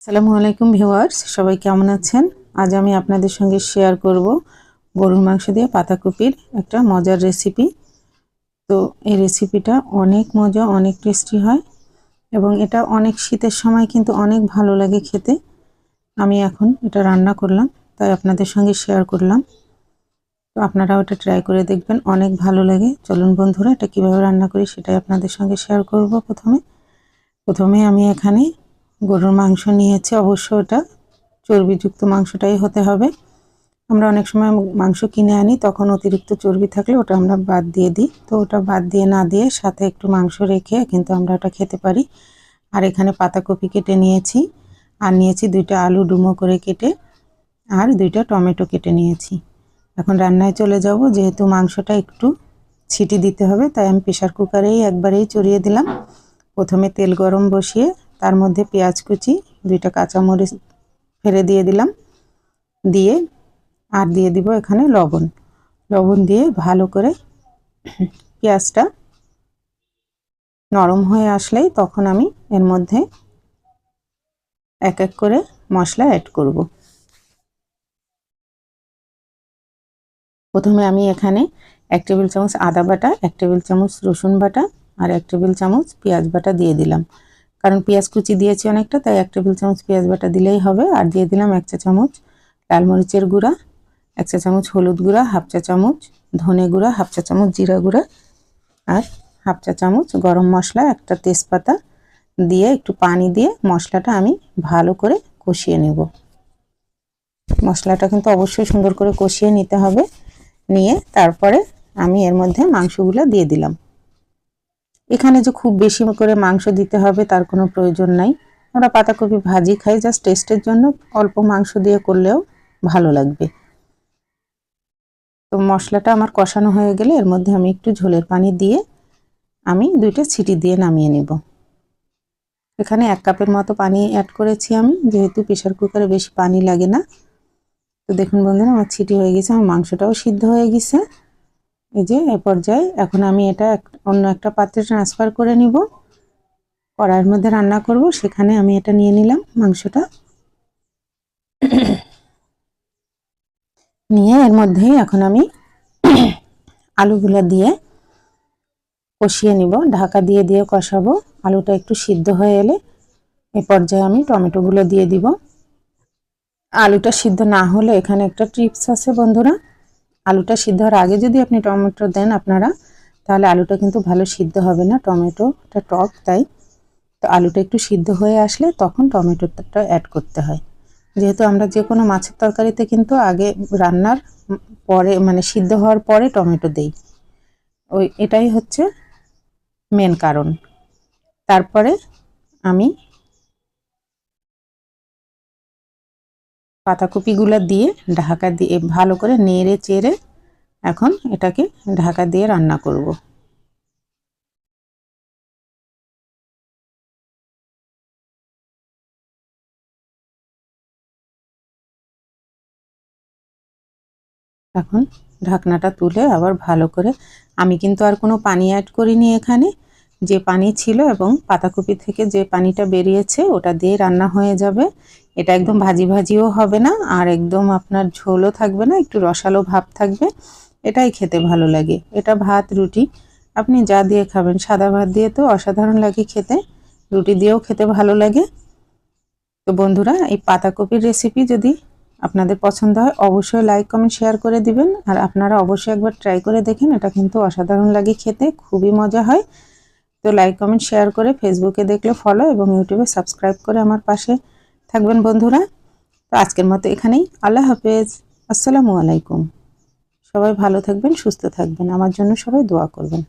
আসসালামু আলাইকুম ভিউয়ার্স, সবাই কেমন আছেন? আজ আমি আপনাদের সঙ্গে শেয়ার করব গরুর মাংস দিয়ে পাতাকপির একটা মজার রেসিপি। তো এই রেসিপিটা অনেক মজা, অনেক টেস্টি হয় এবং এটা অনেক শীতের সময় কিন্তু অনেক ভালো লাগে খেতে। আমি এখন এটা রান্না করলাম, তাই আপনাদের সঙ্গে শেয়ার করলাম। তো আপনারাও এটা ট্রাই করে দেখবেন, অনেক ভালো লাগে। চলুন বন্ধুরা, এটা কীভাবে রান্না করি সেটাই আপনাদের সঙ্গে শেয়ার করব। প্রথমে আমি এখানে গরুর মাংস নিয়েছি। অবশ্য এটা চর্বিযুক্ত মাংসটাই হতে হবে। আমরা অনেক সময় মাংস কিনে আনি, তখন অতিরিক্ত চর্বি থাকলে ওটা আমরা বাদ দিয়ে দিই। তো ওটা বাদ দিয়ে না দিয়ে সাথে একটু মাংস রেখে কিন্তু আমরা ওটা খেতে পারি। আর এখানে পাতাকপি কেটে নিয়েছি, আর নিয়েছি 2টা আলু ডুমো করে কেটে, আর 2টা টমেটো কেটে নিয়েছি। এখন রান্নায় চলে যাব। যেহেতু মাংসটা একটু ছিটি দিতে হবে, তাই আমি প্রেসার কুকারেই একবারেই চড়িয়ে দিলাম। প্রথমে তেল গরম বসিয়ে তার মধ্যে পেঁয়াজ কুচি, 2টা কাঁচামরিচ ফেলে দিয়ে দিলাম, দিয়ে আর দিয়ে দিব এখানে লবণ দিয়ে ভালো করে পেঁয়াজটা নরম হয়ে আসলেই তখন আমি এর মধ্যে এক এক করে মশলা অ্যাড করব। প্রথমে আমি এখানে 1 টেবিল চামচ আদা বাটা, 1 টেবিল চামচ রসুন বাটা আর 1 টেবিল চামচ পেঁয়াজ বাটা দিয়ে দিলাম। কারণ পেঁয়াজ কুচি দিয়েছি অনেকটা, তাই 1 টেবিল চামচ পেঁয়াজ বাটা দিলেই হবে। আর দিয়ে দিলাম 1 চা চামচ লাল মরিচের গুঁড়া, 1 চা চামচ হলুদ গুঁড়া, হাফ চা চামচ ধনে গুঁড়া, হাফ চা চামচ জিরা গুঁড়া আর হাফ চা চামচ গরম মশলা, একটা তেজপাতা দিয়ে একটু পানি দিয়ে মশলাটা আমি ভালো করে কষিয়ে নেব। মশলাটা কিন্তু অবশ্যই সুন্দর করে কষিয়ে নিতে হবে। নিয়ে তারপরে আমি এর মধ্যে মাংসগুলো দিয়ে দিলাম। এখানে যে খুব বেশি করে মাংস দিতে হবে তার কোনো প্রয়োজন নাই। আমরা পাতাকপি ভাজি খাই, জাস্ট টেস্টের জন্য অল্প মাংস দিয়ে করলেও ভালো লাগবে। তো মশলাটা আমার কষানো হয়ে গেলে এর মধ্যে আমি একটু ঝোলের পানি দিয়ে আমি 2টা সিটি দিয়ে নামিয়ে নেব। এখানে 1 কাপের মতো পানি অ্যাড করেছি আমি, যেহেতু প্রেসার কুকারে বেশি পানি লাগে না। তো দেখুন বন্ধুরা, আমার সিটি হয়ে গেছে, আমার মাংসটাও সিদ্ধ হয়ে গেছে। এই যে এই পর্যায়ে এখন আমি এটা অন্য একটা পাত্রে ট্রান্সফার করে নিব। কড়াইয়ের মধ্যে রান্না করব, সেখানে আমি এটা নিয়ে নিলাম মাংসটা। নিয়ে এর মধ্যেই এখন আমি আলুগুলো দিয়ে কষিয়ে নিব, ঢাকা দিয়ে দিয়ে কষাবো। আলুটা একটু সিদ্ধ হয়ে এলে এই পর্যায়ে আমি টমেটোগুলো দিয়ে দিব। আলুটা সিদ্ধ না হলে এখানে একটা টিপস আছে বন্ধুরা, আলুটা সিদ্ধ হওয়ার আগে যদি আপনি টমেটো দেন আপনারা, তাহলে আলুটা কিন্তু ভালো সিদ্ধ হবে না। টমেটোটা টক, তাই তো আলুটা একটু সিদ্ধ হয়ে আসলে তখন টমেটোটা অ্যাড করতে হয়। যেহেতু আমরা যে কোনো মাছের তরকারিতে কিন্তু আগে রান্নার পরে, মানে সিদ্ধ হওয়ার পরে টমেটো দেই, এটাই হচ্ছে মেন কারণ। তারপরে আমি পাতাকপিগুলো দিয়ে ঢাকা দিয়ে ভালো করে নেড়ে চেড়ে এখন এটাকে ঢাকা দিয়ে রান্না করব। এখন ঢাকনাটা তুলে আবার ভালো করে, আমি কিন্তু আর কোনো পানি অ্যাড করিনি এখানে। যে পানি ছিল এবং পাতাকপি থেকে যে পানিটা বেরিয়েছে ওটা দিয়ে রান্না হয়ে যাবে। এটা একদম ভাজি ভাজিও হবে না, আর একদম আপনার ঝোলও থাকবে না, একটু রসালো ভাব থাকবে। এটাই খেতে ভালো লাগে। এটা ভাত রুটি আপনি যা দিয়ে খাবেন, সাদা ভাত দিয়ে তো অসাধারণ লাগে খেতে, রুটি দিয়েও খেতে ভালো লাগে। তো বন্ধুরা, এই পাতাকপির রেসিপি যদি আপনাদের পছন্দ হয় অবশ্যই লাইক কমেন্ট শেয়ার করে দিবেন। আর আপনারা অবশ্যই একবার ট্রাই করে দেখেন, এটা কিন্তু অসাধারণ লাগে খেতে, খুবই মজা হয়। তো লাইক কমেন্ট শেয়ার করে ফেসবুকে দেখলে ফলো এবং ইউটিউবে সাবস্ক্রাইব করে আমার পাশে থাকবেন বন্ধুরা। তো আজকের মতো এখানেই, আল্লাহ হাফেজ, আসসালামু আলাইকুম। সবাই ভালো থাকবেন, সুস্থ থাকবেন, আমার জন্য সবাই দোয়া করবেন।